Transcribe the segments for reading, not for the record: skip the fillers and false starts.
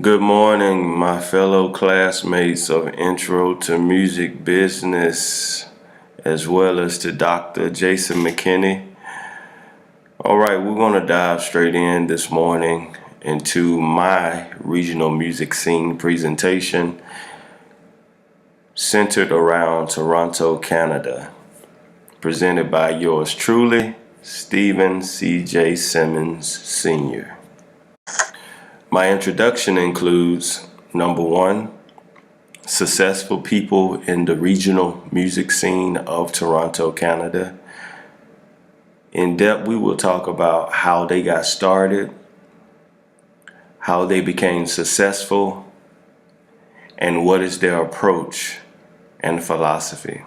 Good morning, my fellow classmates of Intro to Music Business, as well as to Dr. Jason McKinney. All right, we're going to dive straight in this morning into my regional music scene presentation centered around Toronto, Canada, presented by yours truly, Stephen C.J. Simmons Sr. My introduction includes number one, successful people in the regional music scene of Toronto, Canada. In depth, we will talk about how they got started, how they became successful, and what is their approach and philosophy.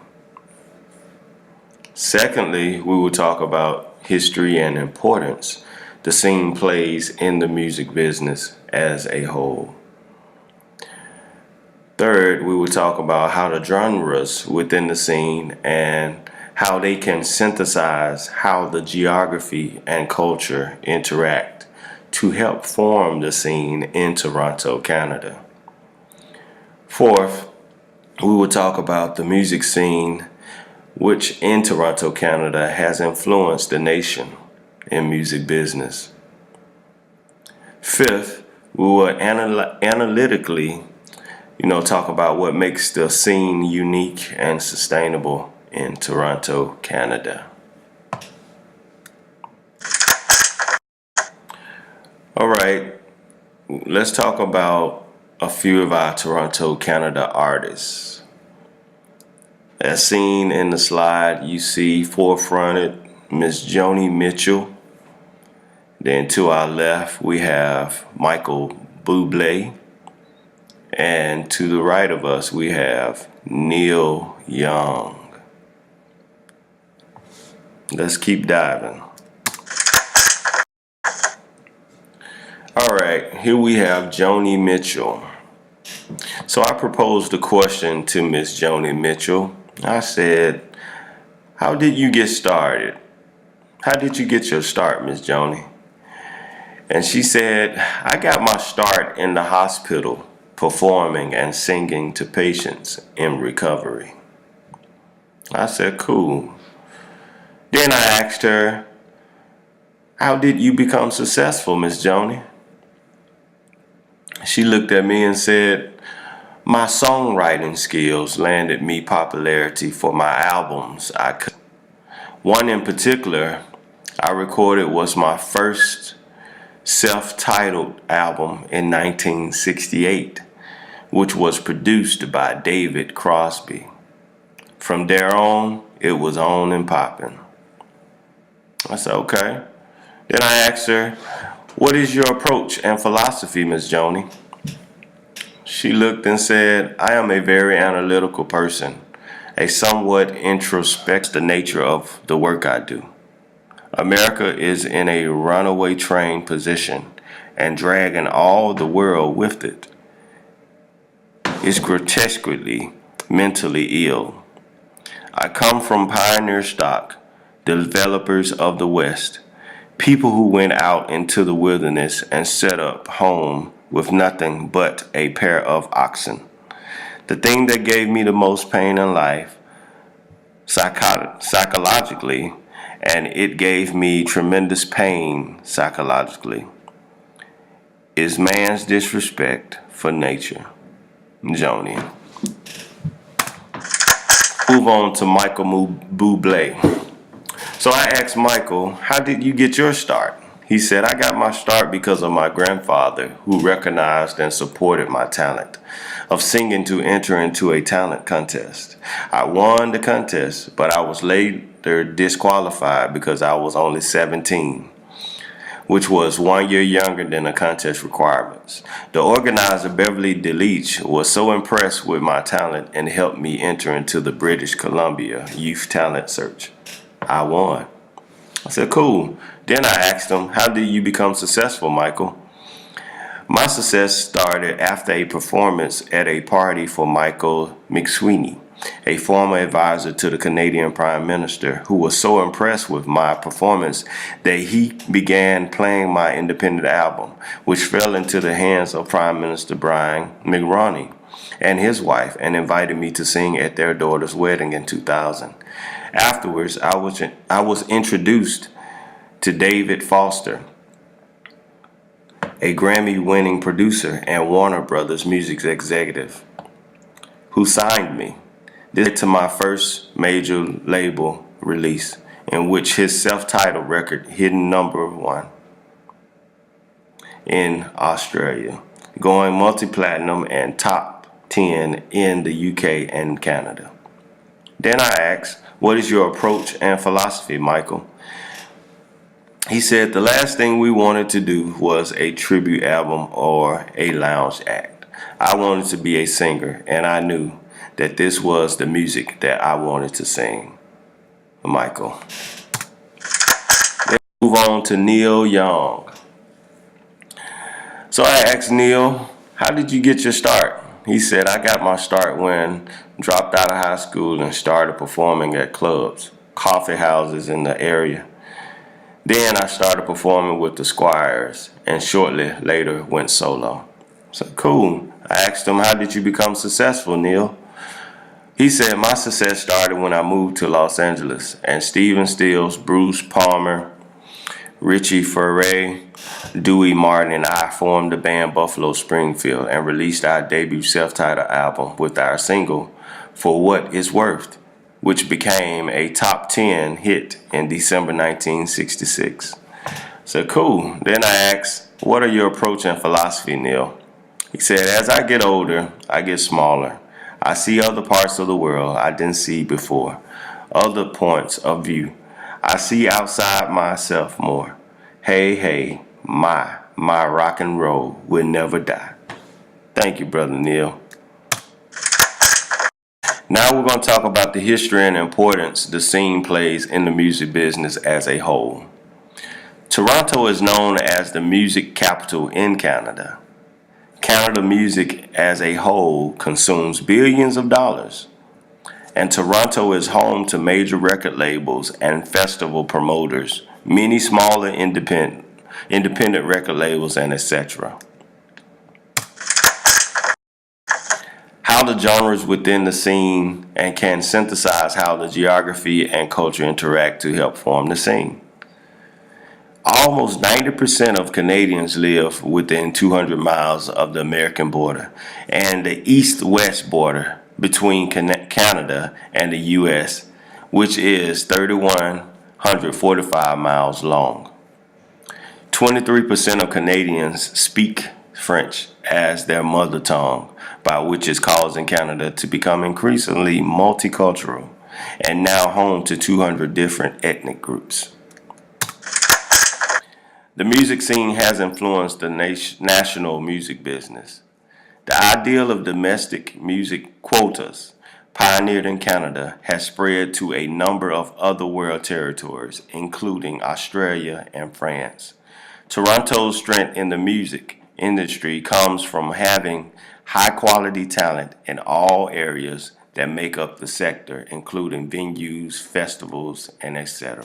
Secondly, we will talk about history and importance the scene plays in the music business as a whole. Third, we will talk about how the genres within the scene and how they can synthesize how the geography and culture interact to help form the scene in Toronto, Canada. Fourth, we will talk about the music scene which in Toronto, Canada has influenced the nation in music business. Fifth, we will analytically talk about what makes the scene unique and sustainable in Toronto, Canada. All right, let's talk about a few of our Toronto, Canada artists. As seen in the slide, you see forefronted Miss Joni Mitchell. Then to our left, we have Michael Bublé. And to the right of us, we have Neil Young. Let's keep diving. All right, here we have Joni Mitchell. So I proposed a question to Miss Joni Mitchell. I said, how did you get started? How did you get your start, Miss Joni? And she said, I got my start in the hospital performing and singing to patients in recovery. I said, cool. Then I asked her, how did you become successful, Miss Joni? She looked at me and said, my songwriting skills landed me popularity for my albums. One in particular I recorded was my first self-titled album in 1968, which was produced by David Crosby. From there on, it was on and popping. I said, okay. Then I asked her, what is your approach and philosophy, Miss Joni? She looked and said, I am a very analytical person, a somewhat introspective the nature of the work I do. America is in a runaway train position and dragging all the world with it. It's grotesquely mentally ill. I come from pioneer stock, developers of the West, people who went out into the wilderness and set up home with nothing but a pair of oxen. The thing that gave me the most pain in life, psychologically, and it gave me tremendous pain psychologically, is man's disrespect for nature. Joni. Move on to Michael Bublé. So I asked Michael, how did you get your start? He said, I got my start because of my grandfather, who recognized and supported my talent of singing to enter into a talent contest. I won the contest, but I was later disqualified because I was only 17, which was 1 year younger than the contest requirements. The organizer, Beverly DeLeach, was so impressed with my talent and helped me enter into the British Columbia Youth Talent Search. I won. I said, cool. Then I asked him, how did you become successful, Michael? My success started after a performance at a party for Michael McSweeney, a former advisor to the Canadian Prime Minister, who was so impressed with my performance that he began playing my independent album, which fell into the hands of Prime Minister Brian Mulroney and his wife, and invited me to sing at their daughter's wedding in 2000. Afterwards, I was introduced to David Foster, a Grammy-winning producer and Warner Brothers music executive, who signed me. This led to my first major label release, in which his self-titled record hit #1 in Australia, going multi-platinum and top 10 in the UK and Canada. Then I asked, "What is your approach and philosophy, Michael?" He said, "The last thing we wanted to do was a tribute album or a lounge act. I wanted to be a singer, and I knew that this was the music that I wanted to sing." Michael. Let's move on to Neil Young. So I asked Neil, "How did you get your start?" He said, "I got my start when I dropped out of high school and started performing at clubs, coffee houses in the area. Then I started performing with the Squires, and shortly later went solo." So cool. I asked him, "How did you become successful, Neil?" He said, "My success started when I moved to Los Angeles, and Stephen Stills, Bruce Palmer, Richie Furay, Dewey Martin, and I formed the band Buffalo Springfield and released our debut self-titled album with our single, For What It's Worth, which became a top 10 hit in December 1966. So cool. Then I asked, "What are your approach and philosophy, Neil?" He said, "As I get older, I get smaller. I see other parts of the world I didn't see before, other points of view. I see outside myself more. Hey, my rock and roll will never die." Thank you, Brother Neil. Now we're going to talk about the history and importance the scene plays in the music business as a whole. Toronto is known as the music capital in Canada. Canada music as a whole consumes billions of dollars, and Toronto is home to major record labels and festival promoters, many smaller independent record labels, and etc. How the genres within the scene and can synthesize how the geography and culture interact to help form the scene. Almost 90% of Canadians live within 200 miles of the American border and the east-west border between Canada and the U.S., which is 3,145 miles long. 23% of Canadians speak French as their mother tongue, by which is causing Canada to become increasingly multicultural and now home to 200 different ethnic groups. The music scene has influenced the national music business. The ideal of domestic music quotas, pioneered in Canada, has spread to a number of other world territories, including Australia and France. Toronto's strength in the music industry comes from having high-quality talent in all areas that make up the sector, including venues, festivals, and etc.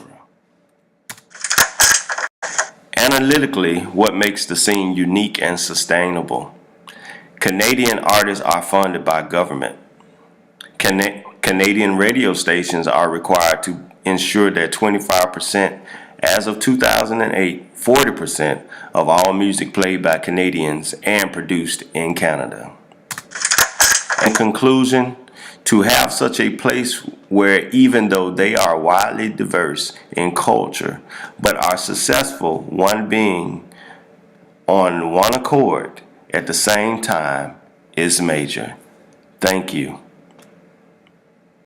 Analytically, what makes the scene unique and sustainable? Canadian artists are funded by government. Canadian radio stations are required to ensure that 25%, as of 2008, 40% of all music played by Canadians and produced in Canada. In conclusion, to have such a place where even though they are widely diverse in culture, but are successful, one being on one accord at the same time, is major. Thank you.